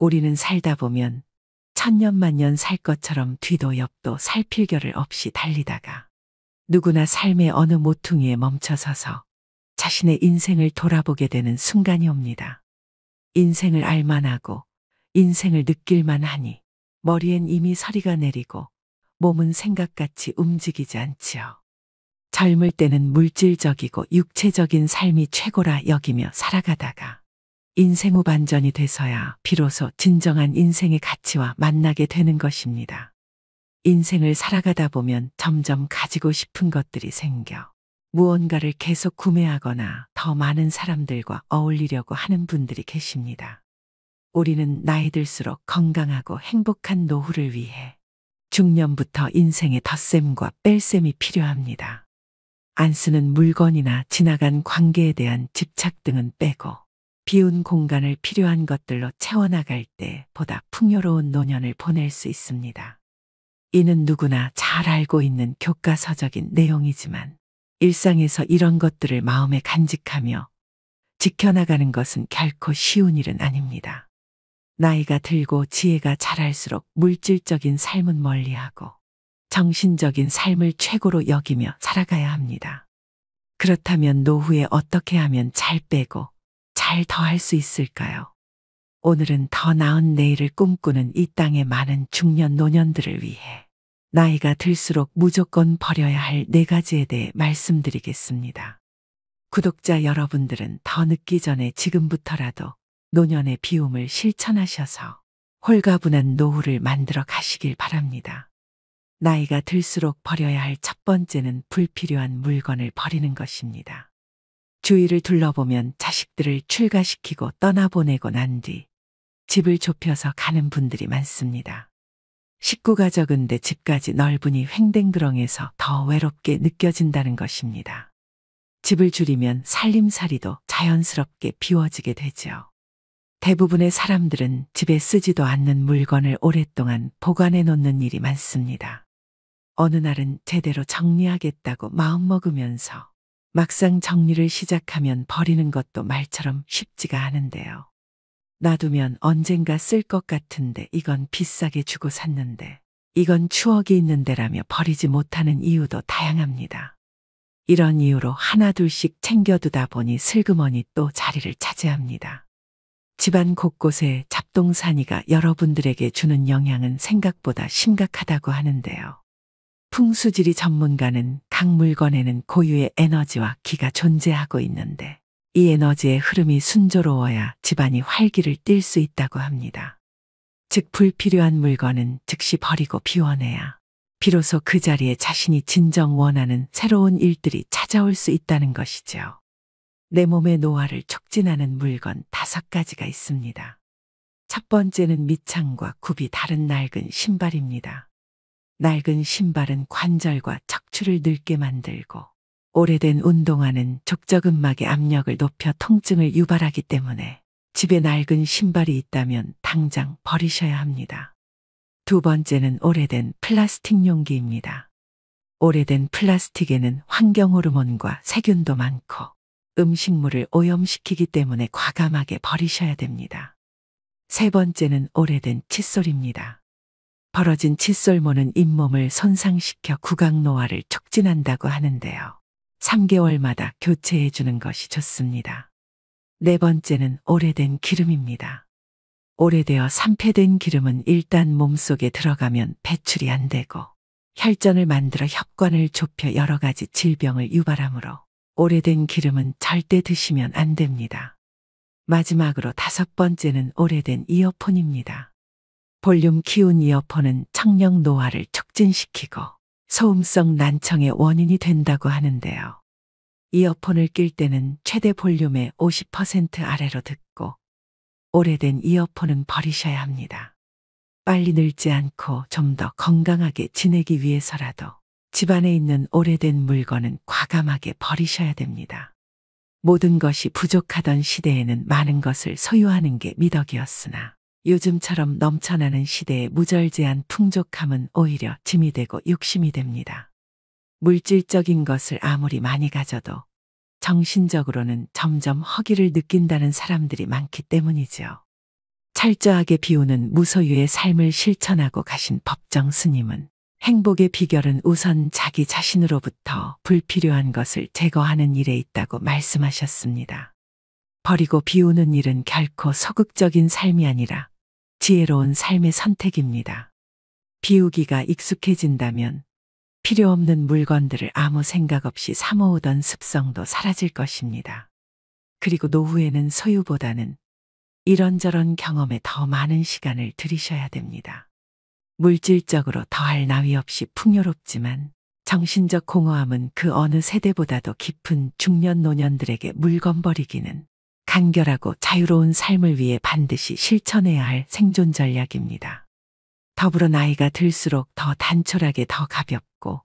우리는 살다 보면 천년만년 살 것처럼 뒤도 옆도 살필 겨를 없이 달리다가 누구나 삶의 어느 모퉁이에 멈춰서서 자신의 인생을 돌아보게 되는 순간이 옵니다. 인생을 알만하고 인생을 느낄만 하니 머리엔 이미 서리가 내리고 몸은 생각같이 움직이지 않지요. 젊을 때는 물질적이고 육체적인 삶이 최고라 여기며 살아가다가 인생 후반전이 돼서야 비로소 진정한 인생의 가치와 만나게 되는 것입니다. 인생을 살아가다 보면 점점 가지고 싶은 것들이 생겨 무언가를 계속 구매하거나 더 많은 사람들과 어울리려고 하는 분들이 계십니다. 우리는 나이 들수록 건강하고 행복한 노후를 위해 중년부터 인생의 덧셈과 뺄셈이 필요합니다. 안 쓰는 물건이나 지나간 관계에 대한 집착 등은 빼고 비운 공간을 필요한 것들로 채워나갈 때 보다 풍요로운 노년을 보낼 수 있습니다. 이는 누구나 잘 알고 있는 교과서적인 내용이지만 일상에서 이런 것들을 마음에 간직하며 지켜나가는 것은 결코 쉬운 일은 아닙니다. 나이가 들고 지혜가 자랄수록 물질적인 삶은 멀리하고 정신적인 삶을 최고로 여기며 살아가야 합니다. 그렇다면 노후에 어떻게 하면 잘 빼고 잘 더할 수 있을까요? 오늘은 더 나은 내일을 꿈꾸는 이 땅의 많은 중년 노년들을 위해 나이가 들수록 무조건 버려야 할 4가지에 대해 말씀드리겠습니다. 구독자 여러분들은 더 늦기 전에 지금부터라도 노년의 비움을 실천하셔서 홀가분한 노후를 만들어 가시길 바랍니다. 나이가 들수록 버려야 할 첫 번째는 불필요한 물건을 버리는 것입니다. 주위를 둘러보면 자식들을 출가시키고 떠나보내고 난 뒤 집을 좁혀서 가는 분들이 많습니다. 식구가 적은데 집까지 넓으니 횡댕그렁해서 더 외롭게 느껴진다는 것입니다. 집을 줄이면 살림살이도 자연스럽게 비워지게 되죠. 대부분의 사람들은 집에 쓰지도 않는 물건을 오랫동안 보관해 놓는 일이 많습니다. 어느 날은 제대로 정리하겠다고 마음먹으면서 막상 정리를 시작하면 버리는 것도 말처럼 쉽지가 않은데요. 놔두면 언젠가 쓸 것 같은데 이건 비싸게 주고 샀는데 이건 추억이 있는데라며 버리지 못하는 이유도 다양합니다. 이런 이유로 하나둘씩 챙겨두다 보니 슬그머니 또 자리를 차지합니다. 집안 곳곳에 잡동사니가 여러분들에게 주는 영향은 생각보다 심각하다고 하는데요. 풍수지리 전문가는 각 물건에는 고유의 에너지와 기가 존재하고 있는데 이 에너지의 흐름이 순조로워야 집안이 활기를 띨 수 있다고 합니다. 즉 불필요한 물건은 즉시 버리고 비워내야 비로소 그 자리에 자신이 진정 원하는 새로운 일들이 찾아올 수 있다는 것이죠. 내 몸의 노화를 촉진하는 물건 5가지가 있습니다. 첫 번째는 밑창과 굽이 다른 낡은 신발입니다. 낡은 신발은 관절과 척추를 늙게 만들고 오래된 운동화는 족저근막의 압력을 높여 통증을 유발하기 때문에 집에 낡은 신발이 있다면 당장 버리셔야 합니다. 두 번째는 오래된 플라스틱 용기입니다. 오래된 플라스틱에는 환경호르몬과 세균도 많고 음식물을 오염시키기 때문에 과감하게 버리셔야 됩니다. 세 번째는 오래된 칫솔입니다. 벌어진 칫솔모는 잇몸을 손상시켜 구강노화를 촉진한다고 하는데요. 3개월마다 교체해 주는 것이 좋습니다. 네 번째는 오래된 기름입니다. 오래되어 산패된 기름은 일단 몸속에 들어가면 배출이 안 되고 혈전을 만들어 혈관을 좁혀 여러 가지 질병을 유발하므로 오래된 기름은 절대 드시면 안 됩니다. 마지막으로 5번째는 오래된 이어폰입니다. 볼륨 키운 이어폰은 청력 노화를 촉진시키고 소음성 난청의 원인이 된다고 하는데요. 이어폰을 낄 때는 최대 볼륨의 50% 아래로 듣고 오래된 이어폰은 버리셔야 합니다. 빨리 늙지 않고 좀 더 건강하게 지내기 위해서라도 집안에 있는 오래된 물건은 과감하게 버리셔야 됩니다. 모든 것이 부족하던 시대에는 많은 것을 소유하는 게 미덕이었으나 요즘처럼 넘쳐나는 시대의 무절제한 풍족함은 오히려 짐이 되고 욕심이 됩니다. 물질적인 것을 아무리 많이 가져도 정신적으로는 점점 허기를 느낀다는 사람들이 많기 때문이죠. 철저하게 비우는 무소유의 삶을 실천하고 가신 법정 스님은 행복의 비결은 우선 자기 자신으로부터 불필요한 것을 제거하는 일에 있다고 말씀하셨습니다. 버리고 비우는 일은 결코 소극적인 삶이 아니라 지혜로운 삶의 선택입니다. 비우기가 익숙해진다면 필요 없는 물건들을 아무 생각 없이 사모으던 습성도 사라질 것입니다. 그리고 노후에는 소유보다는 이런저런 경험에 더 많은 시간을 들이셔야 됩니다. 물질적으로 더할 나위 없이 풍요롭지만 정신적 공허함은 그 어느 세대보다도 깊은 중년 노년들에게 물건 버리기는 간결하고 자유로운 삶을 위해 반드시 실천해야 할 생존 전략입니다. 더불어 나이가 들수록 더 단촐하게 더 가볍고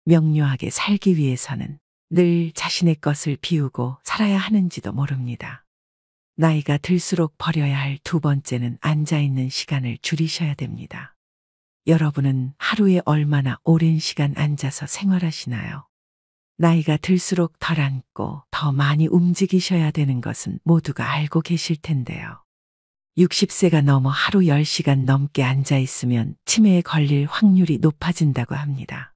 명료하게 살기 위해서는 늘 자신의 것을 비우고 살아야 하는지도 모릅니다. 나이가 들수록 버려야 할 두 번째는 앉아있는 시간을 줄이셔야 됩니다. 여러분은 하루에 얼마나 오랜 시간 앉아서 생활하시나요? 나이가 들수록 덜 앉고 더 많이 움직이셔야 되는 것은 모두가 알고 계실 텐데요. 60세가 넘어 하루 10시간 넘게 앉아 있으면 치매에 걸릴 확률이 높아진다고 합니다.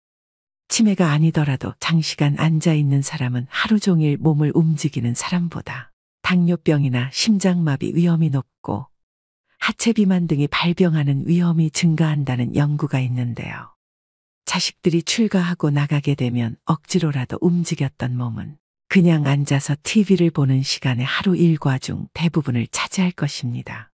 치매가 아니더라도 장시간 앉아 있는 사람은 하루 종일 몸을 움직이는 사람보다 당뇨병이나 심장마비 위험이 높고 하체 비만 등이 발병하는 위험이 증가한다는 연구가 있는데요. 자식들이 출가하고 나가게 되면 억지로라도 움직였던 몸은 그냥 앉아서 TV를 보는 시간의 하루 일과 중 대부분을 차지할 것입니다.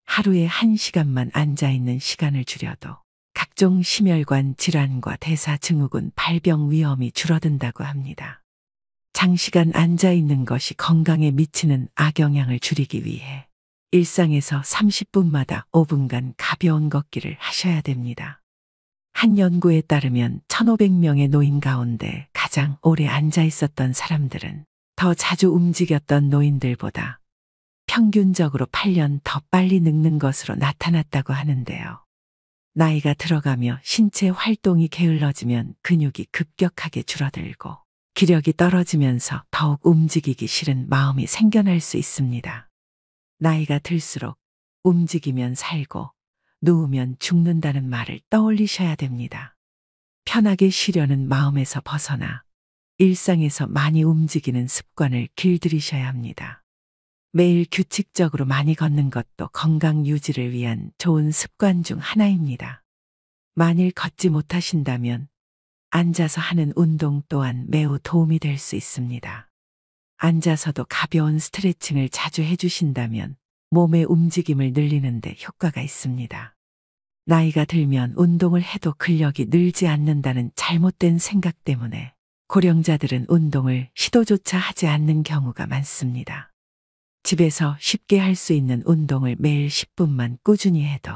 하루에 1시간만 앉아있는 시간을 줄여도 각종 심혈관 질환과 대사증후군 발병 위험이 줄어든다고 합니다. 장시간 앉아있는 것이 건강에 미치는 악영향을 줄이기 위해 일상에서 30분마다 5분간 가벼운 걷기를 하셔야 됩니다. 한 연구에 따르면 1,500명의 노인 가운데 가장 오래 앉아 있었던 사람들은 더 자주 움직였던 노인들보다 평균적으로 8년 더 빨리 늙는 것으로 나타났다고 하는데요. 나이가 들어가며 신체 활동이 게을러지면 근육이 급격하게 줄어들고 기력이 떨어지면서 더욱 움직이기 싫은 마음이 생겨날 수 있습니다. 나이가 들수록 움직이면 살고 누우면 죽는다는 말을 떠올리셔야 됩니다. 편하게 쉬려는 마음에서 벗어나 일상에서 많이 움직이는 습관을 길들이셔야 합니다. 매일 규칙적으로 많이 걷는 것도 건강 유지를 위한 좋은 습관 중 하나입니다. 만일 걷지 못하신다면 앉아서 하는 운동 또한 매우 도움이 될 수 있습니다. 앉아서도 가벼운 스트레칭을 자주 해주신다면 몸의 움직임을 늘리는 데 효과가 있습니다. 나이가 들면 운동을 해도 근력이 늘지 않는다는 잘못된 생각 때문에 고령자들은 운동을 시도조차 하지 않는 경우가 많습니다. 집에서 쉽게 할 수 있는 운동을 매일 10분만 꾸준히 해도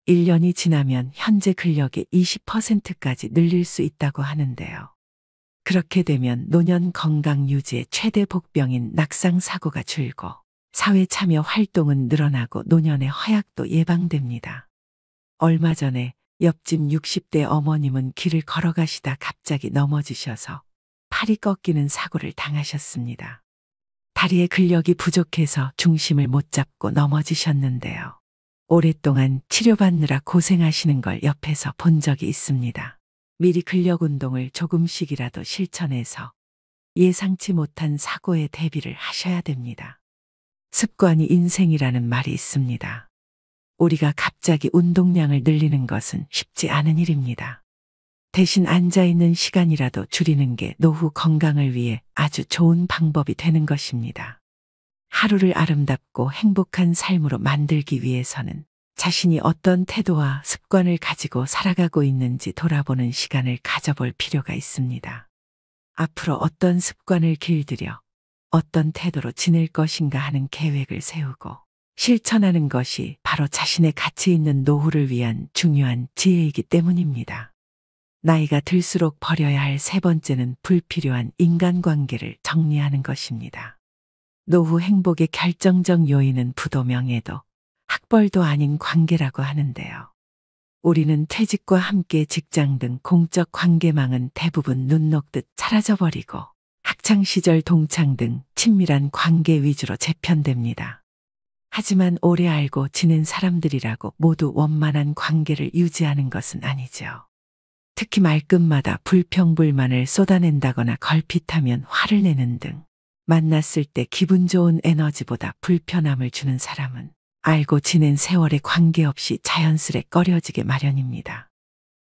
1년이 지나면 현재 근력의 20%까지 늘릴 수 있다고 하는데요. 그렇게 되면 노년 건강 유지의 최대 복병인 낙상 사고가 줄고 사회 참여 활동은 늘어나고 노년의 허약도 예방됩니다. 얼마 전에 옆집 60대 어머님은 길을 걸어가시다 갑자기 넘어지셔서 팔이 꺾이는 사고를 당하셨습니다. 다리의 근력이 부족해서 중심을 못 잡고 넘어지셨는데요. 오랫동안 치료받느라 고생하시는 걸 옆에서 본 적이 있습니다. 미리 근력 운동을 조금씩이라도 실천해서 예상치 못한 사고에 대비를 하셔야 됩니다. 습관이 인생이라는 말이 있습니다. 우리가 갑자기 운동량을 늘리는 것은 쉽지 않은 일입니다. 대신 앉아있는 시간이라도 줄이는 게 노후 건강을 위해 아주 좋은 방법이 되는 것입니다. 하루를 아름답고 행복한 삶으로 만들기 위해서는 자신이 어떤 태도와 습관을 가지고 살아가고 있는지 돌아보는 시간을 가져볼 필요가 있습니다. 앞으로 어떤 습관을 길들여 어떤 태도로 지낼 것인가 하는 계획을 세우고 실천하는 것이 바로 자신의 가치 있는 노후를 위한 중요한 지혜이기 때문입니다. 나이가 들수록 버려야 할 세 번째는 불필요한 인간관계를 정리하는 것입니다. 노후 행복의 결정적 요인은 부도 명예도 학벌도 아닌 관계라고 하는데요. 우리는 퇴직과 함께 직장 등 공적 관계망은 대부분 눈 녹듯 사라져버리고 학창시절 동창 등 친밀한 관계 위주로 재편됩니다. 하지만 오래 알고 지낸 사람들이라고 모두 원만한 관계를 유지하는 것은 아니죠. 특히 말끝마다 불평불만을 쏟아낸다거나 걸핏하면 화를 내는 등 만났을 때 기분 좋은 에너지보다 불편함을 주는 사람은 알고 지낸 세월에 관계없이 자연스레 꺼려지게 마련입니다.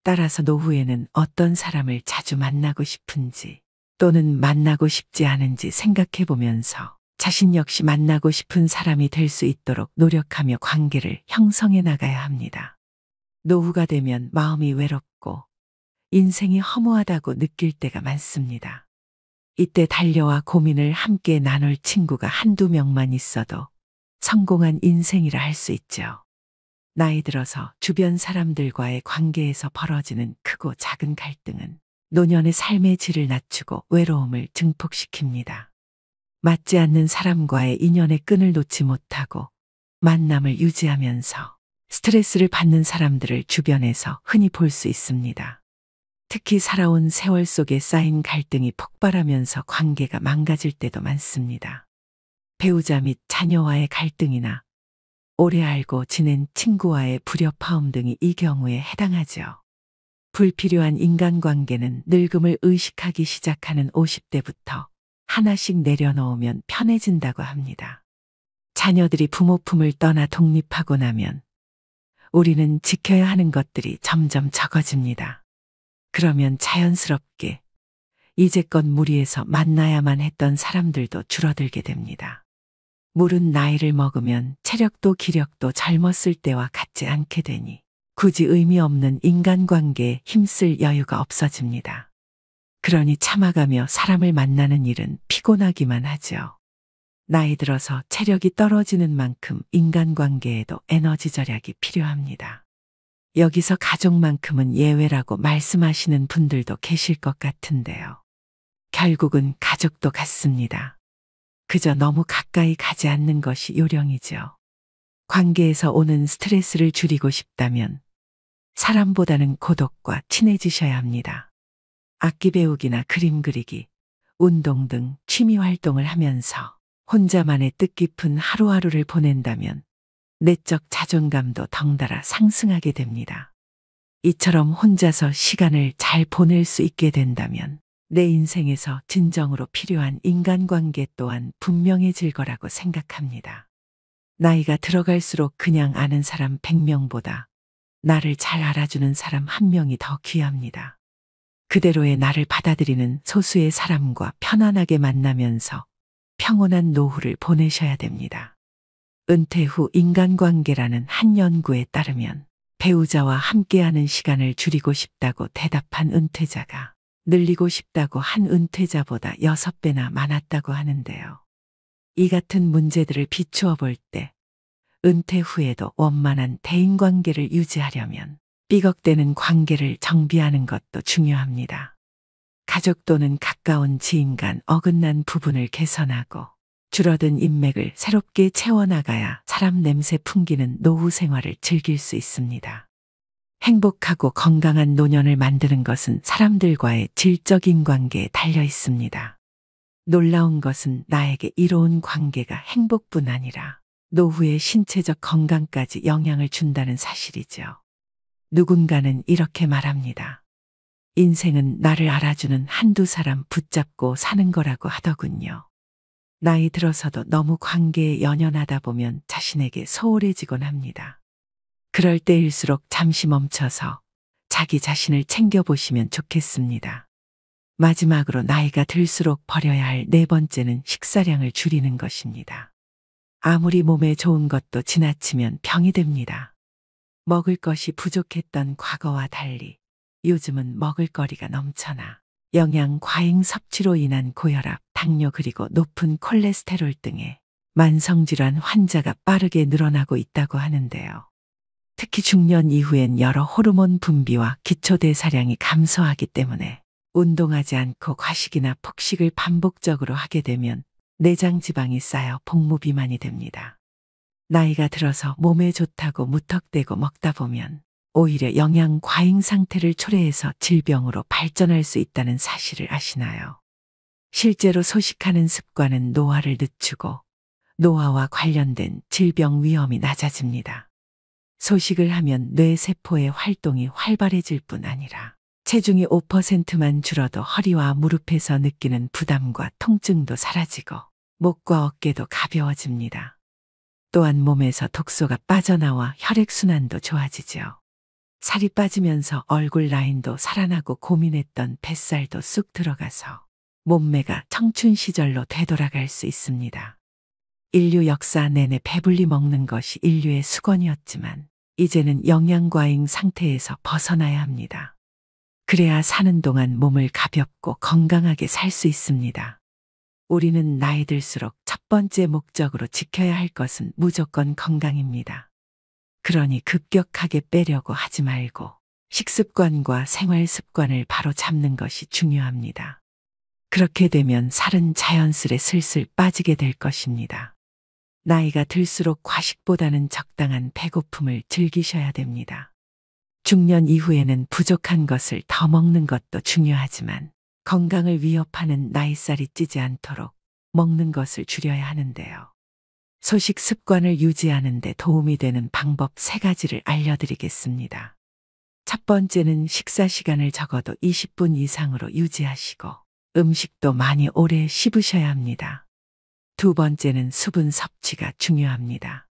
따라서 노후에는 어떤 사람을 자주 만나고 싶은지 또는 만나고 싶지 않은지 생각해 보면서 자신 역시 만나고 싶은 사람이 될 수 있도록 노력하며 관계를 형성해 나가야 합니다. 노후가 되면 마음이 외롭고 인생이 허무하다고 느낄 때가 많습니다. 이때 달려와 고민을 함께 나눌 친구가 한두 명만 있어도 성공한 인생이라 할 수 있죠. 나이 들어서 주변 사람들과의 관계에서 벌어지는 크고 작은 갈등은 노년의 삶의 질을 낮추고 외로움을 증폭시킵니다. 맞지 않는 사람과의 인연의 끈을 놓지 못하고 만남을 유지하면서 스트레스를 받는 사람들을 주변에서 흔히 볼 수 있습니다. 특히 살아온 세월 속에 쌓인 갈등이 폭발하면서 관계가 망가질 때도 많습니다. 배우자 및 자녀와의 갈등이나 오래 알고 지낸 친구와의 불협화음 등이 이 경우에 해당하죠. 불필요한 인간관계는 늙음을 의식하기 시작하는 50대부터 하나씩 내려놓으면 편해진다고 합니다. 자녀들이 부모 품을 떠나 독립하고 나면 우리는 지켜야 하는 것들이 점점 적어집니다. 그러면 자연스럽게 이제껏 무리해서 만나야만 했던 사람들도 줄어들게 됩니다. 물은 나이를 먹으면 체력도 기력도 젊었을 때와 같지 않게 되니 굳이 의미 없는 인간관계에 힘쓸 여유가 없어집니다. 그러니 참아가며 사람을 만나는 일은 피곤하기만 하죠. 나이 들어서 체력이 떨어지는 만큼 인간관계에도 에너지 절약이 필요합니다. 여기서 가족만큼은 예외라고 말씀하시는 분들도 계실 것 같은데요. 결국은 가족도 같습니다. 그저 너무 가까이 가지 않는 것이 요령이죠. 관계에서 오는 스트레스를 줄이고 싶다면 사람보다는 고독과 친해지셔야 합니다. 악기 배우기나 그림 그리기, 운동 등 취미 활동을 하면서 혼자만의 뜻깊은 하루하루를 보낸다면 내적 자존감도 덩달아 상승하게 됩니다. 이처럼 혼자서 시간을 잘 보낼 수 있게 된다면 내 인생에서 진정으로 필요한 인간관계 또한 분명해질 거라고 생각합니다. 나이가 들어갈수록 그냥 아는 사람 100명보다 나를 잘 알아주는 사람 1명이 더 귀합니다. 그대로의 나를 받아들이는 소수의 사람과 편안하게 만나면서 평온한 노후를 보내셔야 됩니다. 은퇴 후 인간관계라는 한 연구에 따르면 배우자와 함께하는 시간을 줄이고 싶다고 대답한 은퇴자가 늘리고 싶다고 한 은퇴자보다 6배나 많았다고 하는데요. 이 같은 문제들을 비추어 볼 때 은퇴 후에도 원만한 대인관계를 유지하려면 삐걱대는 관계를 정비하는 것도 중요합니다. 가족 또는 가까운 지인 간 어긋난 부분을 개선하고 줄어든 인맥을 새롭게 채워나가야 사람 냄새 풍기는 노후 생활을 즐길 수 있습니다. 행복하고 건강한 노년을 만드는 것은 사람들과의 질적인 관계에 달려 있습니다. 놀라운 것은 나에게 이로운 관계가 행복뿐 아니라 노후의 신체적 건강까지 영향을 준다는 사실이죠. 누군가는 이렇게 말합니다. 인생은 나를 알아주는 한두 사람 붙잡고 사는 거라고 하더군요. 나이 들어서도 너무 관계에 연연하다 보면 자신에게 소홀해지곤 합니다. 그럴 때일수록 잠시 멈춰서 자기 자신을 챙겨보시면 좋겠습니다. 마지막으로 나이가 들수록 버려야 할 4번째는 식사량을 줄이는 것입니다. 아무리 몸에 좋은 것도 지나치면 병이 됩니다. 먹을 것이 부족했던 과거와 달리 요즘은 먹을거리가 넘쳐나 영양 과잉 섭취로 인한 고혈압, 당뇨 그리고 높은 콜레스테롤 등의 만성질환 환자가 빠르게 늘어나고 있다고 하는데요. 특히 중년 이후엔 여러 호르몬 분비와 기초대사량이 감소하기 때문에 운동하지 않고 과식이나 폭식을 반복적으로 하게 되면 내장 지방이 쌓여 복무비만이 됩니다. 나이가 들어서 몸에 좋다고 무턱대고 먹다 보면 오히려 영양 과잉 상태를 초래해서 질병으로 발전할 수 있다는 사실을 아시나요? 실제로 소식하는 습관은 노화를 늦추고 노화와 관련된 질병 위험이 낮아집니다. 소식을 하면 뇌세포의 활동이 활발해질 뿐 아니라 체중이 5%만 줄어도 허리와 무릎에서 느끼는 부담과 통증도 사라지고 목과 어깨도 가벼워집니다. 또한 몸에서 독소가 빠져나와 혈액순환도 좋아지죠. 살이 빠지면서 얼굴 라인도 살아나고 고민했던 뱃살도 쑥 들어가서 몸매가 청춘 시절로 되돌아갈 수 있습니다. 인류 역사 내내 배불리 먹는 것이 인류의 수건이었지만 이제는 영양과잉 상태에서 벗어나야 합니다. 그래야 사는 동안 몸을 가볍고 건강하게 살 수 있습니다. 우리는 나이 들수록 첫 번째 목적으로 지켜야 할 것은 무조건 건강입니다. 그러니 급격하게 빼려고 하지 말고 식습관과 생활 습관을 바로 잡는 것이 중요합니다. 그렇게 되면 살은 자연스레 슬슬 빠지게 될 것입니다. 나이가 들수록 과식보다는 적당한 배고픔을 즐기셔야 됩니다. 중년 이후에는 부족한 것을 더 먹는 것도 중요하지만 건강을 위협하는 나이살이 찌지 않도록 먹는 것을 줄여야 하는데요. 소식 습관을 유지하는 데 도움이 되는 방법 3가지를 알려드리겠습니다. 첫 번째는 식사 시간을 적어도 20분 이상으로 유지하시고 음식도 많이 오래 씹으셔야 합니다. 두 번째는 수분 섭취가 중요합니다.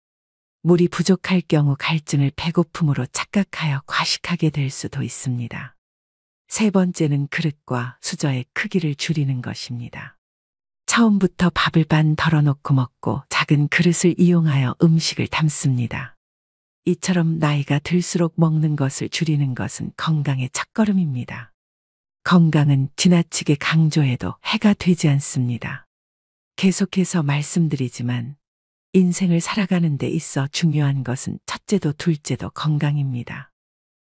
물이 부족할 경우 갈증을 배고픔으로 착각하여 과식하게 될 수도 있습니다. 세 번째는 그릇과 수저의 크기를 줄이는 것입니다. 처음부터 밥을 반 덜어놓고 먹고 작은 그릇을 이용하여 음식을 담습니다. 이처럼 나이가 들수록 먹는 것을 줄이는 것은 건강의 첫걸음입니다. 건강은 지나치게 강조해도 해가 되지 않습니다. 계속해서 말씀드리지만 인생을 살아가는 데 있어 중요한 것은 첫째도 둘째도 건강입니다.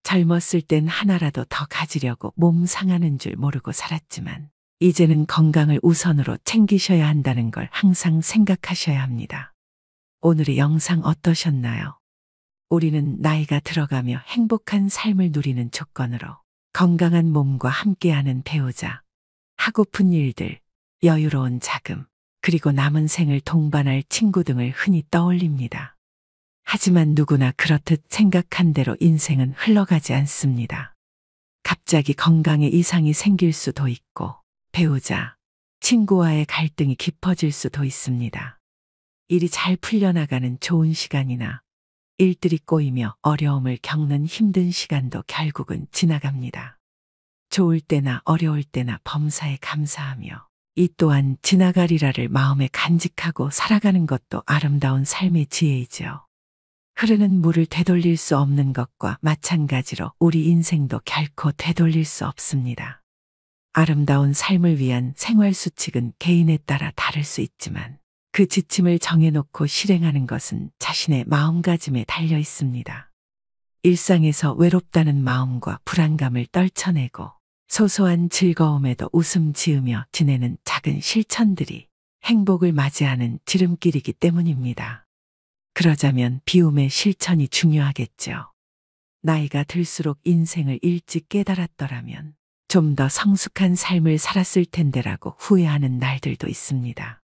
젊었을 땐 하나라도 더 가지려고 몸 상하는 줄 모르고 살았지만 이제는 건강을 우선으로 챙기셔야 한다는 걸 항상 생각하셔야 합니다. 오늘의 영상 어떠셨나요? 우리는 나이가 들어가며 행복한 삶을 누리는 조건으로 건강한 몸과 함께하는 배우자, 하고픈 일들, 여유로운 자금, 그리고 남은 생을 동반할 친구 등을 흔히 떠올립니다. 하지만 누구나 그렇듯 생각한 대로 인생은 흘러가지 않습니다. 갑자기 건강에 이상이 생길 수도 있고 배우자, 친구와의 갈등이 깊어질 수도 있습니다. 일이 잘 풀려나가는 좋은 시간이나 일들이 꼬이며 어려움을 겪는 힘든 시간도 결국은 지나갑니다. 좋을 때나 어려울 때나 범사에 감사하며 이 또한 지나가리라를 마음에 간직하고 살아가는 것도 아름다운 삶의 지혜이죠. 흐르는 물을 되돌릴 수 없는 것과 마찬가지로 우리 인생도 결코 되돌릴 수 없습니다. 아름다운 삶을 위한 생활 수칙은 개인에 따라 다를 수 있지만 그 지침을 정해놓고 실행하는 것은 자신의 마음가짐에 달려 있습니다. 일상에서 외롭다는 마음과 불안감을 떨쳐내고 소소한 즐거움에도 웃음 지으며 지내는 작은 실천들이 행복을 맞이하는 지름길이기 때문입니다. 그러자면 비움의 실천이 중요하겠죠. 나이가 들수록 인생을 일찍 깨달았더라면 좀 더 성숙한 삶을 살았을 텐데라고 후회하는 날들도 있습니다.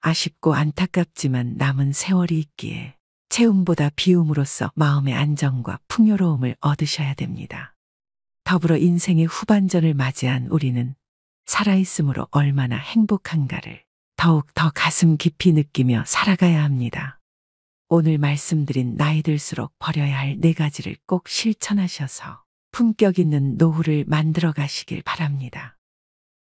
아쉽고 안타깝지만 남은 세월이 있기에 채움보다 비움으로써 마음의 안정과 풍요로움을 얻으셔야 됩니다. 더불어 인생의 후반전을 맞이한 우리는 살아있음으로 얼마나 행복한가를 더욱 더 가슴 깊이 느끼며 살아가야 합니다. 오늘 말씀드린 나이 들수록 버려야 할 4가지를 꼭 실천하셔서 품격 있는 노후를 만들어 가시길 바랍니다.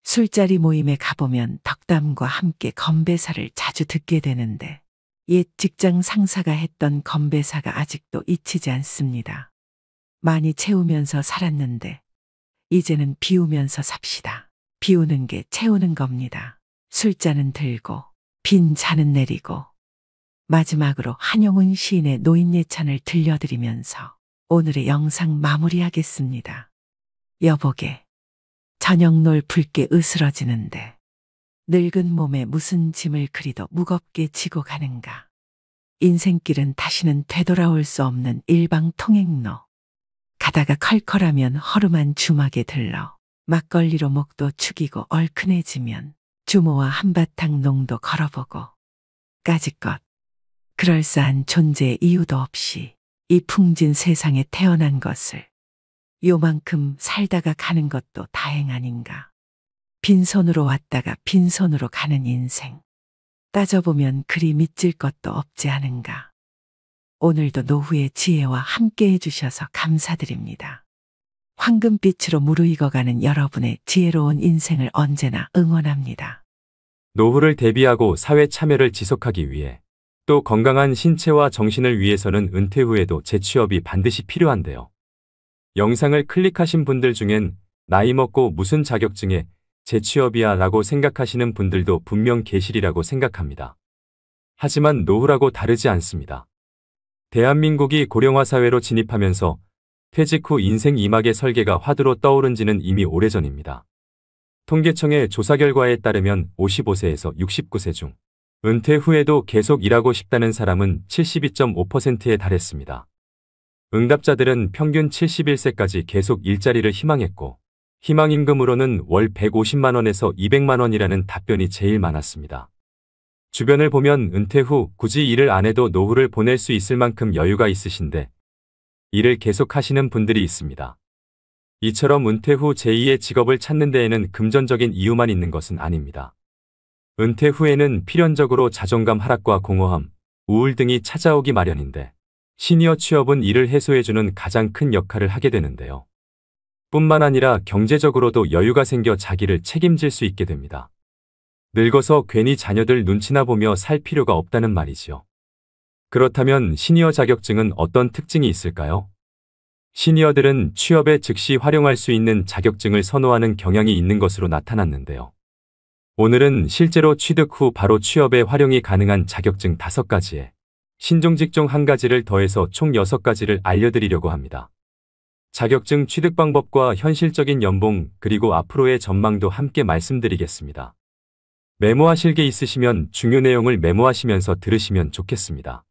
술자리 모임에 가보면 덕담과 함께 건배사를 자주 듣게 되는데 옛 직장 상사가 했던 건배사가 아직도 잊히지 않습니다. 많이 채우면서 살았는데 이제는 비우면서 삽시다. 비우는 게 채우는 겁니다. 술잔은 들고 빈 잔은 내리고. 마지막으로 한용운 시인의 노인예찬을 들려드리면서 오늘의 영상 마무리하겠습니다. 여보게 저녁놀 붉게 으스러지는데 늙은 몸에 무슨 짐을 그리도 무겁게 지고 가는가. 인생길은 다시는 되돌아올 수 없는 일방통행로. 가다가 컬컬하면 허름한 주막에 들러 막걸리로 목도 축이고 얼큰해지면 주모와 한바탕 농도 걸어보고 까짓것 그럴싸한 존재의 이유도 없이 이 풍진 세상에 태어난 것을 요만큼 살다가 가는 것도 다행 아닌가. 빈손으로 왔다가 빈손으로 가는 인생. 따져보면 그리 믿질 것도 없지 않은가. 오늘도 노후의 지혜와 함께 해주셔서 감사드립니다. 황금빛으로 무르익어가는 여러분의 지혜로운 인생을 언제나 응원합니다. 노후를 대비하고 사회 참여를 지속하기 위해 또 건강한 신체와 정신을 위해서는 은퇴 후에도 재취업이 반드시 필요한데요. 영상을 클릭하신 분들 중엔 나이 먹고 무슨 자격증에 재취업이야 라고 생각하시는 분들도 분명 계시리라고 생각합니다. 하지만 노후라고 다르지 않습니다. 대한민국이 고령화 사회로 진입하면서 퇴직 후 인생 2막의 설계가 화두로 떠오른 지는 이미 오래전입니다. 통계청의 조사 결과에 따르면 55세에서 69세 중 은퇴 후에도 계속 일하고 싶다는 사람은 72.5%에 달했습니다. 응답자들은 평균 71세까지 계속 일자리를 희망했고 희망임금으로는 월 150만 원에서 200만 원이라는 답변이 제일 많았습니다. 주변을 보면 은퇴 후 굳이 일을 안 해도 노후를 보낼 수 있을 만큼 여유가 있으신데 일을 계속 하시는 분들이 있습니다. 이처럼 은퇴 후 제2의 직업을 찾는 데에는 금전적인 이유만 있는 것은 아닙니다. 은퇴 후에는 필연적으로 자존감 하락과 공허함, 우울 등이 찾아오기 마련인데 시니어 취업은 이를 해소해주는 가장 큰 역할을 하게 되는데요. 뿐만 아니라 경제적으로도 여유가 생겨 자기를 책임질 수 있게 됩니다. 늙어서 괜히 자녀들 눈치나 보며 살 필요가 없다는 말이지요. 그렇다면 시니어 자격증은 어떤 특징이 있을까요? 시니어들은 취업에 즉시 활용할 수 있는 자격증을 선호하는 경향이 있는 것으로 나타났는데요. 오늘은 실제로 취득 후 바로 취업에 활용이 가능한 자격증 5가지에 신종직종 1가지를 더해서 총 6가지를 알려드리려고 합니다. 자격증 취득 방법과 현실적인 연봉 그리고 앞으로의 전망도 함께 말씀드리겠습니다. 메모하실 게 있으시면 중요 내용을 메모하시면서 들으시면 좋겠습니다.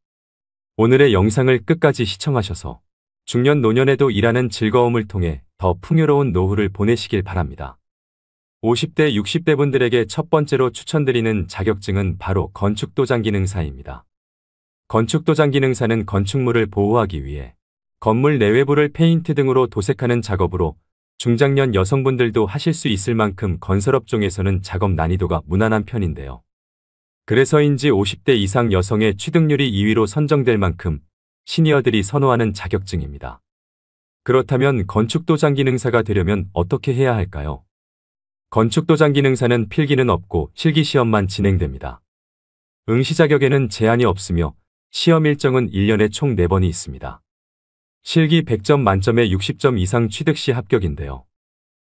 오늘의 영상을 끝까지 시청하셔서 중년 노년에도 일하는 즐거움을 통해 더 풍요로운 노후를 보내시길 바랍니다. 50대, 60대 분들에게 첫 번째로 추천드리는 자격증은 바로 건축도장기능사입니다. 건축도장기능사는 건축물을 보호하기 위해 건물 내외부를 페인트 등으로 도색하는 작업으로 중장년 여성분들도 하실 수 있을 만큼 건설업종에서는 작업 난이도가 무난한 편인데요. 그래서인지 50대 이상 여성의 취득률이 2위로 선정될 만큼 시니어들이 선호하는 자격증입니다. 그렇다면 건축도장기능사가 되려면 어떻게 해야 할까요? 건축도장기능사는 필기는 없고 실기시험만 진행됩니다. 응시 자격에는 제한이 없으며 시험 일정은 1년에 총 4번이 있습니다. 실기 100점 만점에 60점 이상 취득 시 합격인데요.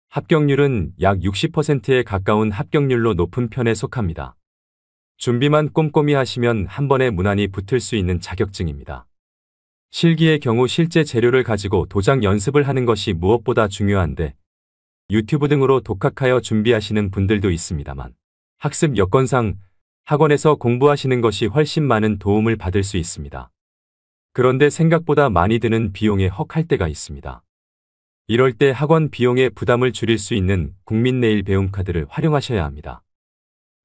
합격률은 약 60%에 가까운 합격률로 높은 편에 속합니다. 준비만 꼼꼼히 하시면 한 번에 무난히 붙을 수 있는 자격증입니다. 실기의 경우 실제 재료를 가지고 도장 연습을 하는 것이 무엇보다 중요한데 유튜브 등으로 독학하여 준비하시는 분들도 있습니다만 학습 여건상 학원에서 공부하시는 것이 훨씬 많은 도움을 받을 수 있습니다. 그런데 생각보다 많이 드는 비용에 헉할 때가 있습니다. 이럴 때 학원 비용의 부담을 줄일 수 있는 국민내일 배움카드를 활용하셔야 합니다.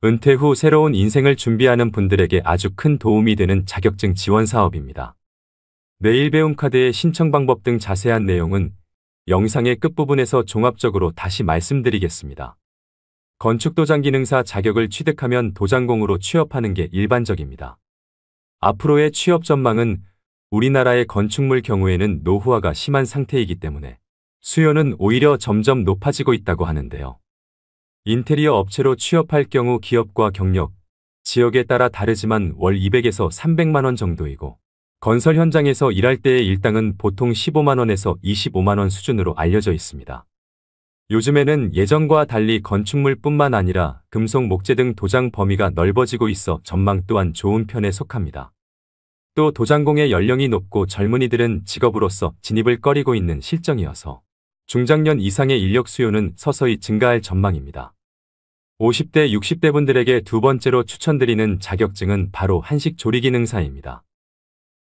은퇴 후 새로운 인생을 준비하는 분들에게 아주 큰 도움이 되는 자격증 지원 사업입니다. 내일 배움카드의 신청 방법 등 자세한 내용은 영상의 끝부분에서 종합적으로 다시 말씀드리겠습니다. 건축도장기능사 자격을 취득하면 도장공으로 취업하는 게 일반적입니다. 앞으로의 취업 전망은 우리나라의 건축물 경우에는 노후화가 심한 상태이기 때문에 수요는 오히려 점점 높아지고 있다고 하는데요. 인테리어 업체로 취업할 경우 기업과 경력, 지역에 따라 다르지만 월 200에서 300만 원 정도이고 건설 현장에서 일할 때의 일당은 보통 15만 원에서 25만 원 수준으로 알려져 있습니다. 요즘에는 예전과 달리 건축물뿐만 아니라 금속, 목재 등 도장 범위가 넓어지고 있어 전망 또한 좋은 편에 속합니다. 또 도장공의 연령이 높고 젊은이들은 직업으로서 진입을 꺼리고 있는 실정이어서 중장년 이상의 인력 수요는 서서히 증가할 전망입니다. 50대, 60대 분들에게 두 번째로 추천드리는 자격증은 바로 한식조리기능사입니다.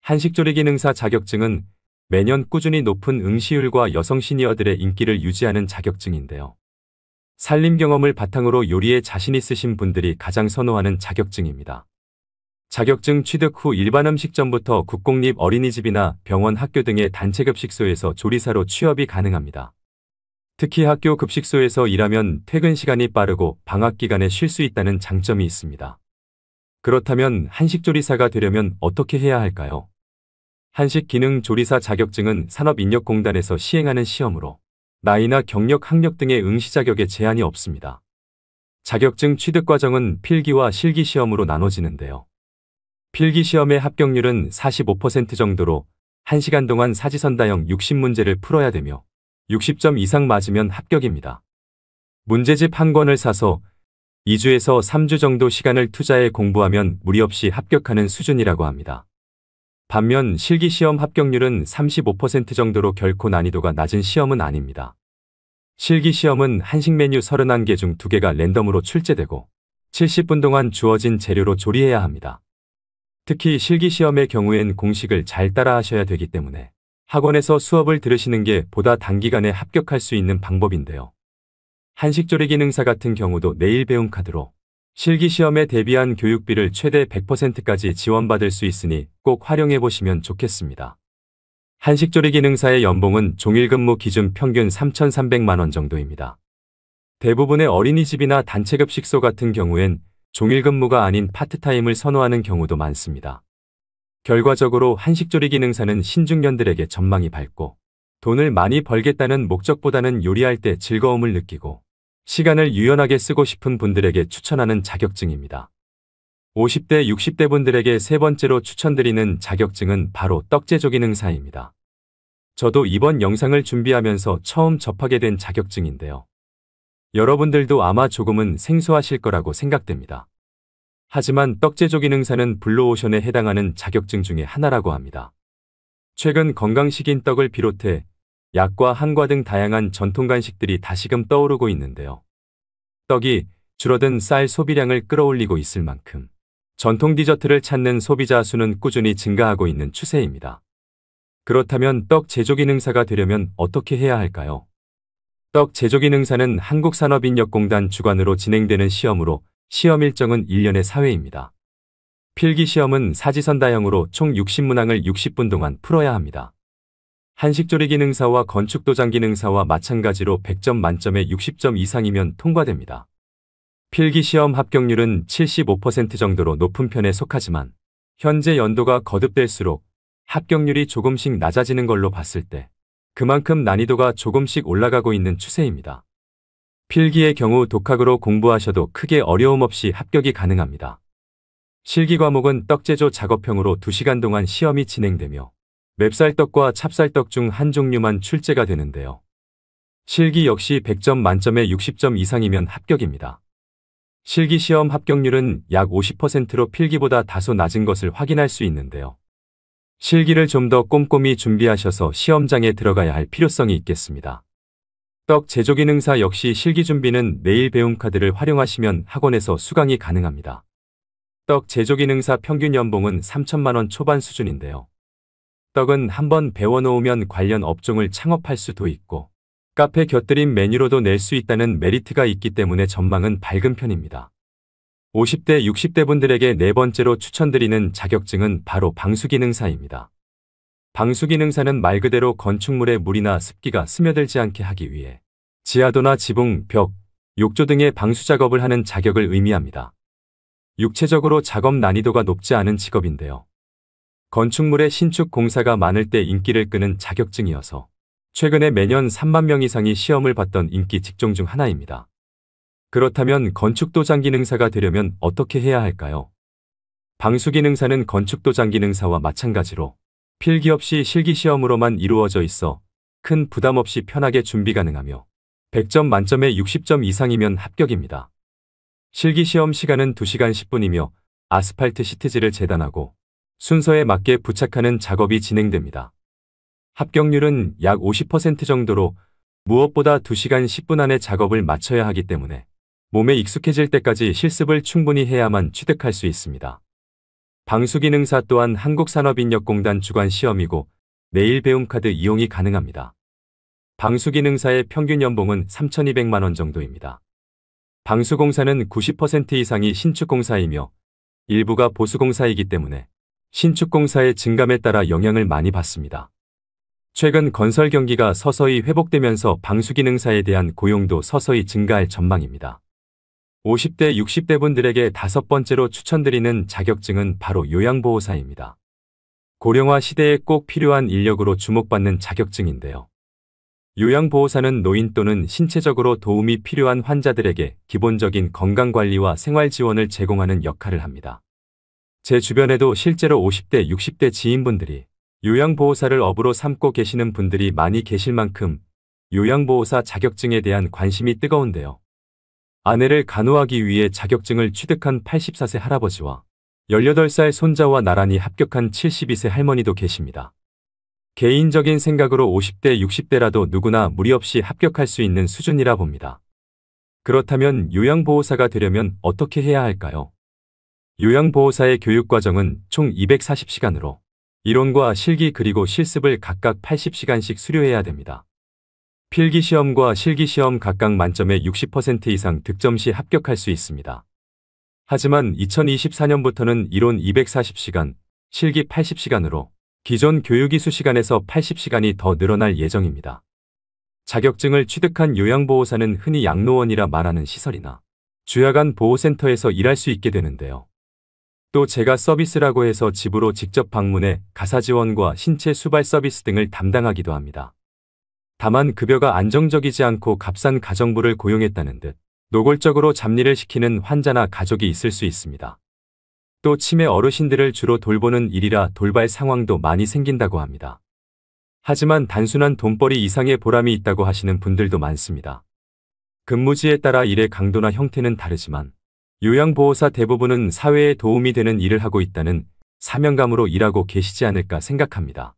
한식조리기능사 자격증은 매년 꾸준히 높은 응시율과 여성 시니어들의 인기를 유지하는 자격증인데요. 살림 경험을 바탕으로 요리에 자신 있으신 분들이 가장 선호하는 자격증입니다. 자격증 취득 후 일반 음식점부터 국공립 어린이집이나 병원, 학교 등의 단체급식소에서 조리사로 취업이 가능합니다. 특히 학교 급식소에서 일하면 퇴근 시간이 빠르고 방학 기간에 쉴 수 있다는 장점이 있습니다. 그렇다면 한식조리사가 되려면 어떻게 해야 할까요? 한식기능조리사 자격증은 산업인력공단에서 시행하는 시험으로 나이나 경력, 학력 등의 응시 자격에 제한이 없습니다. 자격증 취득 과정은 필기와 실기 시험으로 나눠지는데요. 필기 시험의 합격률은 45% 정도로 1시간 동안 사지선다형 60문제를 풀어야 되며 60점 이상 맞으면 합격입니다. 문제집 한 권을 사서 2주에서 3주 정도 시간을 투자해 공부하면 무리 없이 합격하는 수준이라고 합니다. 반면 실기시험 합격률은 35% 정도로 결코 난이도가 낮은 시험은 아닙니다. 실기시험은 한식 메뉴 31개 중 2개가 랜덤으로 출제되고 70분 동안 주어진 재료로 조리해야 합니다. 특히 실기시험의 경우엔 공식을 잘 따라 하셔야 되기 때문에 학원에서 수업을 들으시는 게 보다 단기간에 합격할 수 있는 방법인데요. 한식조리기능사 같은 경우도 내일 배움 카드로 실기시험에 대비한 교육비를 최대 100%까지 지원받을 수 있으니 꼭 활용해 보시면 좋겠습니다. 한식조리기능사의 연봉은 종일근무 기준 평균 3,300만 원 정도입니다. 대부분의 어린이집이나 단체급식소 같은 경우엔 종일근무가 아닌 파트타임을 선호하는 경우도 많습니다. 결과적으로 한식조리기능사는 신중년들에게 전망이 밝고 돈을 많이 벌겠다는 목적보다는 요리할 때 즐거움을 느끼고 시간을 유연하게 쓰고 싶은 분들에게 추천하는 자격증입니다. 50대, 60대 분들에게 세 번째로 추천드리는 자격증은 바로 떡제조기능사입니다. 저도 이번 영상을 준비하면서 처음 접하게 된 자격증인데요. 여러분들도 아마 조금은 생소하실 거라고 생각됩니다. 하지만 떡제조기능사는 블루오션에 해당하는 자격증 중에 하나라고 합니다. 최근 건강식인 떡을 비롯해 약과 한과 등 다양한 전통 간식들이 다시금 떠오르고 있는데요. 떡이 줄어든 쌀 소비량을 끌어올리고 있을 만큼 전통 디저트를 찾는 소비자 수는 꾸준히 증가하고 있는 추세입니다. 그렇다면 떡 제조기능사가 되려면 어떻게 해야 할까요? 떡 제조기능사는 한국산업인력공단 주관으로 진행되는 시험으로 시험 일정은 1년에 4회입니다. 필기시험은 사지선다형으로 총 60문항을 60분 동안 풀어야 합니다. 한식조리기능사와 건축도장기능사와 마찬가지로 100점 만점에 60점 이상이면 통과됩니다. 필기시험 합격률은 75% 정도로 높은 편에 속하지만 현재 연도가 거듭될수록 합격률이 조금씩 낮아지는 걸로 봤을 때 그만큼 난이도가 조금씩 올라가고 있는 추세입니다. 필기의 경우 독학으로 공부하셔도 크게 어려움 없이 합격이 가능합니다. 실기 과목은 떡제조 작업형으로 2시간 동안 시험이 진행되며 맵쌀떡과 찹쌀떡 중 한 종류만 출제가 되는데요. 실기 역시 100점 만점에 60점 이상이면 합격입니다. 실기시험 합격률은 약 50%로 필기보다 다소 낮은 것을 확인할 수 있는데요. 실기를 좀 더 꼼꼼히 준비하셔서 시험장에 들어가야 할 필요성이 있겠습니다. 떡 제조기능사 역시 실기 준비는 내일 배움 카드를 활용하시면 학원에서 수강이 가능합니다. 떡 제조기능사 평균 연봉은 3천만 원 초반 수준인데요. 떡은 한번 배워놓으면 관련 업종을 창업할 수도 있고 카페 곁들인 메뉴로도 낼 수 있다는 메리트가 있기 때문에 전망은 밝은 편입니다. 50대, 60대 분들에게 네 번째로 추천드리는 자격증은 바로 방수기능사입니다. 방수기능사는 말 그대로 건축물에 물이나 습기가 스며들지 않게 하기 위해 지하도나 지붕, 벽, 욕조 등의 방수 작업을 하는 자격을 의미합니다. 육체적으로 작업 난이도가 높지 않은 직업인데요. 건축물의 신축 공사가 많을 때 인기를 끄는 자격증이어서 최근에 매년 3만 명 이상이 시험을 봤던 인기 직종 중 하나입니다. 그렇다면 건축도장기능사가 되려면 어떻게 해야 할까요? 방수기능사는 건축도장기능사와 마찬가지로 필기 없이 실기시험으로만 이루어져 있어 큰 부담 없이 편하게 준비 가능하며 100점 만점에 60점 이상이면 합격입니다. 실기시험 시간은 2시간 10분이며 아스팔트 시트지를 재단하고 순서에 맞게 부착하는 작업이 진행됩니다. 합격률은 약 50% 정도로 무엇보다 2시간 10분 안에 작업을 마쳐야 하기 때문에 몸에 익숙해질 때까지 실습을 충분히 해야만 취득할 수 있습니다. 방수기능사 또한 한국산업인력공단 주관 시험이고 내일 배움 카드 이용이 가능합니다. 방수기능사의 평균 연봉은 3,200만 원 정도입니다. 방수공사는 90% 이상이 신축공사이며 일부가 보수공사이기 때문에 신축공사의 증감에 따라 영향을 많이 받습니다. 최근 건설 경기가 서서히 회복되면서 방수기능사에 대한 고용도 서서히 증가할 전망입니다. 50대, 60대 분들에게 5번째로 추천드리는 자격증은 바로 요양보호사입니다. 고령화 시대에 꼭 필요한 인력으로 주목받는 자격증인데요. 요양보호사는 노인 또는 신체적으로 도움이 필요한 환자들에게 기본적인 건강관리와 생활지원을 제공하는 역할을 합니다. 제 주변에도 실제로 50대, 60대 지인분들이 요양보호사를 업으로 삼고 계시는 분들이 많이 계실 만큼 요양보호사 자격증에 대한 관심이 뜨거운데요. 아내를 간호하기 위해 자격증을 취득한 84세 할아버지와 18살 손자와 나란히 합격한 72세 할머니도 계십니다. 개인적인 생각으로 50대, 60대라도 누구나 무리 없이 합격할 수 있는 수준이라 봅니다. 그렇다면 요양보호사가 되려면 어떻게 해야 할까요? 요양보호사의 교육과정은 총 240시간으로 이론과 실기 그리고 실습을 각각 80시간씩 수료해야 됩니다. 필기시험과 실기시험 각각 만점에 60% 이상 득점 시 합격할 수 있습니다. 하지만 2024년부터는 이론 240시간, 실기 80시간으로 기존 교육이수 시간에서 80시간이 더 늘어날 예정입니다. 자격증을 취득한 요양보호사는 흔히 양로원이라 말하는 시설이나 주야간 보호센터에서 일할 수 있게 되는데요. 또 제가 서비스라고 해서 집으로 직접 방문해 가사지원과 신체 수발 서비스 등을 담당하기도 합니다. 다만 급여가 안정적이지 않고 값싼 가정부를 고용했다는 듯 노골적으로 잡일을 시키는 환자나 가족이 있을 수 있습니다. 또 치매 어르신들을 주로 돌보는 일이라 돌발 상황도 많이 생긴다고 합니다. 하지만 단순한 돈벌이 이상의 보람이 있다고 하시는 분들도 많습니다. 근무지에 따라 일의 강도나 형태는 다르지만 요양보호사 대부분은 사회에 도움이 되는 일을 하고 있다는 사명감으로 일하고 계시지 않을까 생각합니다.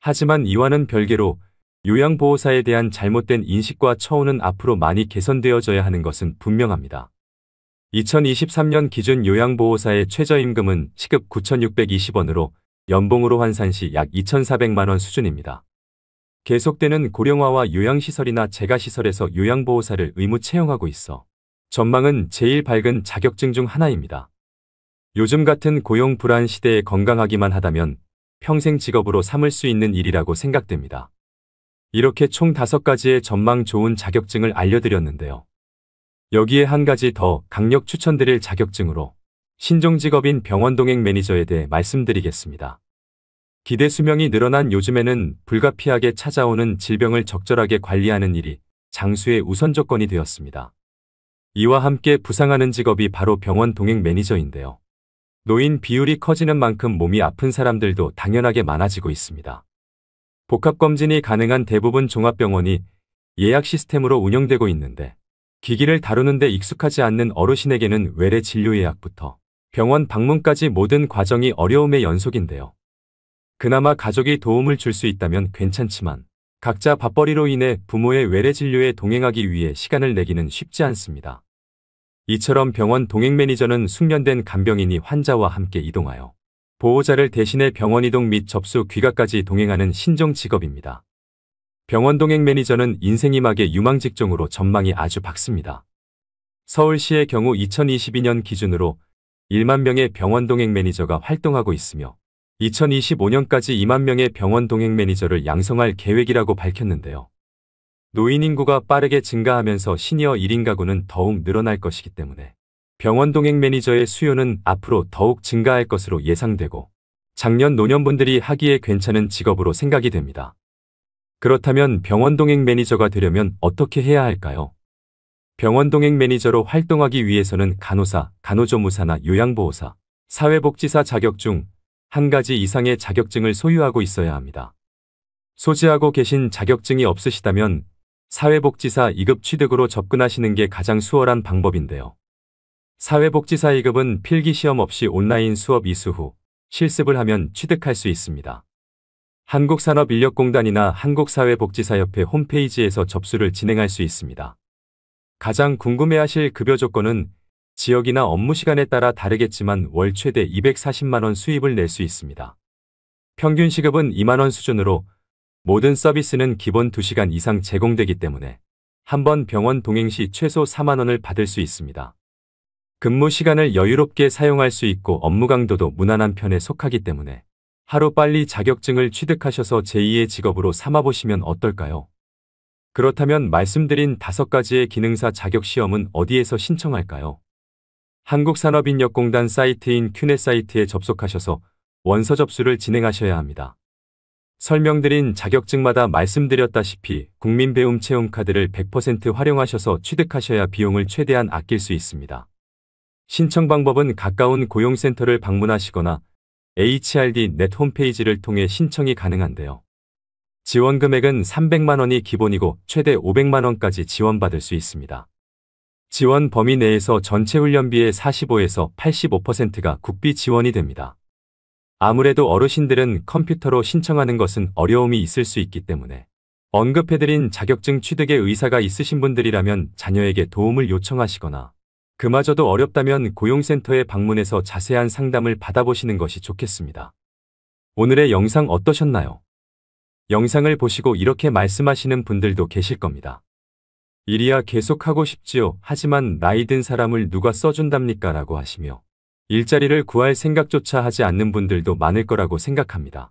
하지만 이와는 별개로 요양보호사에 대한 잘못된 인식과 처우는 앞으로 많이 개선되어져야 하는 것은 분명합니다. 2023년 기준 요양보호사의 최저임금은 시급 9,620원으로 연봉으로 환산 시 약 2,400만 원 수준입니다. 계속되는 고령화와 요양시설이나 재가시설에서 요양보호사를 의무 채용하고 있어 전망은 제일 밝은 자격증 중 하나입니다. 요즘 같은 고용 불안 시대에 건강하기만 하다면 평생 직업으로 삼을 수 있는 일이라고 생각됩니다. 이렇게 총 5가지의 전망 좋은 자격증을 알려드렸는데요. 여기에 한 가지 더 강력 추천드릴 자격증으로 신종직업인 병원동행 매니저에 대해 말씀드리겠습니다. 기대 수명이 늘어난 요즘에는 불가피하게 찾아오는 질병을 적절하게 관리하는 일이 장수의 우선 조건이 되었습니다. 이와 함께 부상하는 직업이 바로 병원 동행 매니저인데요. 노인 비율이 커지는 만큼 몸이 아픈 사람들도 당연하게 많아지고 있습니다. 복합검진이 가능한 대부분 종합병원이 예약 시스템으로 운영되고 있는데 기기를 다루는데 익숙하지 않는 어르신에게는 외래 진료 예약부터 병원 방문까지 모든 과정이 어려움의 연속인데요. 그나마 가족이 도움을 줄 수 있다면 괜찮지만 각자 밥벌이로 인해 부모의 외래 진료에 동행하기 위해 시간을 내기는 쉽지 않습니다. 이처럼 병원 동행 매니저는 숙련된 간병인이 환자와 함께 이동하여 보호자를 대신해 병원 이동 및 접수 귀가까지 동행하는 신종 직업입니다. 병원 동행 매니저는 인생이막의 유망 직종으로 전망이 아주 밝습니다. 서울시의 경우 2022년 기준으로 1만 명의 병원 동행 매니저가 활동하고 있으며 2025년까지 2만 명의 병원 동행 매니저를 양성할 계획이라고 밝혔는데요. 노인 인구가 빠르게 증가하면서 시니어 1인 가구는 더욱 늘어날 것이기 때문에 병원 동행 매니저의 수요는 앞으로 더욱 증가할 것으로 예상되고 장년 노년분들이 하기에 괜찮은 직업으로 생각이 됩니다. 그렇다면 병원 동행 매니저가 되려면 어떻게 해야 할까요? 병원 동행 매니저로 활동하기 위해서는 간호사, 간호조무사나 요양보호사, 사회복지사 자격 중 한 가지 이상의 자격증을 소유하고 있어야 합니다. 소지하고 계신 자격증이 없으시다면 사회복지사 2급 취득으로 접근하시는 게 가장 수월한 방법인데요. 사회복지사 2급은 필기시험 없이 온라인 수업 이수 후 실습을 하면 취득할 수 있습니다. 한국산업인력공단이나 한국사회복지사협회 홈페이지에서 접수를 진행할 수 있습니다. 가장 궁금해하실 급여 조건은 지역이나 업무 시간에 따라 다르겠지만 월 최대 240만 원 수입을 낼 수 있습니다. 평균 시급은 2만 원 수준으로 모든 서비스는 기본 2시간 이상 제공되기 때문에 한 번 병원 동행 시 최소 4만 원을 받을 수 있습니다. 근무 시간을 여유롭게 사용할 수 있고 업무 강도도 무난한 편에 속하기 때문에 하루빨리 자격증을 취득하셔서 제2의 직업으로 삼아보시면 어떨까요? 그렇다면 말씀드린 5가지의 기능사 자격시험은 어디에서 신청할까요? 한국산업인력공단 사이트인 큐넷 사이트에 접속하셔서 원서 접수를 진행하셔야 합니다. 설명드린 자격증마다 말씀드렸다시피 국민배움 체험카드를 100% 활용하셔서 취득하셔야 비용을 최대한 아낄 수 있습니다. 신청 방법은 가까운 고용센터를 방문하시거나 HRD.net 홈페이지를 통해 신청이 가능한데요. 지원 금액은 300만 원이 기본이고 최대 500만 원까지 지원받을 수 있습니다. 지원 범위 내에서 전체 훈련비의 45에서 85%가 국비 지원이 됩니다. 아무래도 어르신들은 컴퓨터로 신청하는 것은 어려움이 있을 수 있기 때문에 언급해드린 자격증 취득에 의사가 있으신 분들이라면 자녀에게 도움을 요청하시거나 그마저도 어렵다면 고용센터에 방문해서 자세한 상담을 받아보시는 것이 좋겠습니다. 오늘의 영상 어떠셨나요? 영상을 보시고 이렇게 말씀하시는 분들도 계실 겁니다. 일이야 계속하고 싶지요. 하지만 나이 든 사람을 누가 써준답니까? 라고 하시며 일자리를 구할 생각조차 하지 않는 분들도 많을 거라고 생각합니다.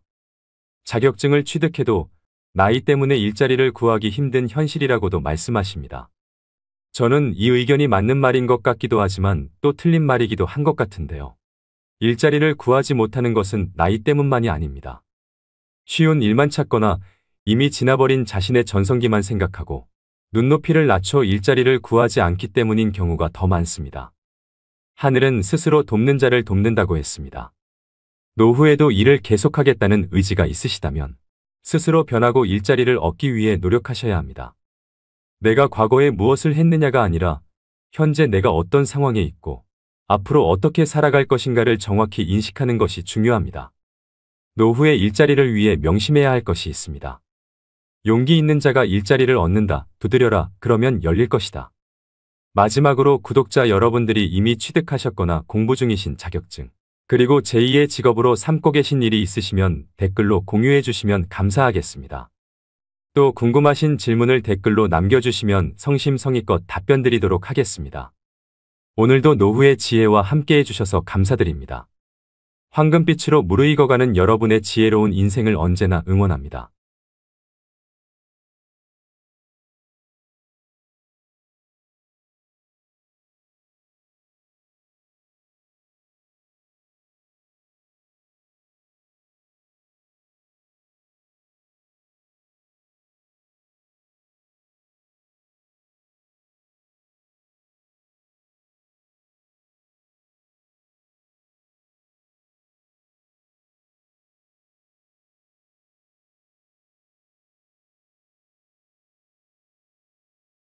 자격증을 취득해도 나이 때문에 일자리를 구하기 힘든 현실이라고도 말씀하십니다. 저는 이 의견이 맞는 말인 것 같기도 하지만 또 틀린 말이기도 한 것 같은데요. 일자리를 구하지 못하는 것은 나이 때문만이 아닙니다. 쉬운 일만 찾거나 이미 지나버린 자신의 전성기만 생각하고 눈높이를 낮춰 일자리를 구하지 않기 때문인 경우가 더 많습니다. 하늘은 스스로 돕는 자를 돕는다고 했습니다. 노후에도 일을 계속하겠다는 의지가 있으시다면 스스로 변하고 일자리를 얻기 위해 노력하셔야 합니다. 내가 과거에 무엇을 했느냐가 아니라 현재 내가 어떤 상황에 있고 앞으로 어떻게 살아갈 것인가를 정확히 인식하는 것이 중요합니다. 노후의 일자리를 위해 명심해야 할 것이 있습니다. 용기 있는 자가 일자리를 얻는다. 두드려라. 그러면 열릴 것이다. 마지막으로 구독자 여러분들이 이미 취득하셨거나 공부 중이신 자격증, 그리고 제2의 직업으로 삼고 계신 일이 있으시면 댓글로 공유해 주시면 감사하겠습니다. 또 궁금하신 질문을 댓글로 남겨주시면 성심성의껏 답변 드리도록 하겠습니다. 오늘도 노후의 지혜와 함께 해주셔서 감사드립니다. 황금빛으로 무르익어가는 여러분의 지혜로운 인생을 언제나 응원합니다.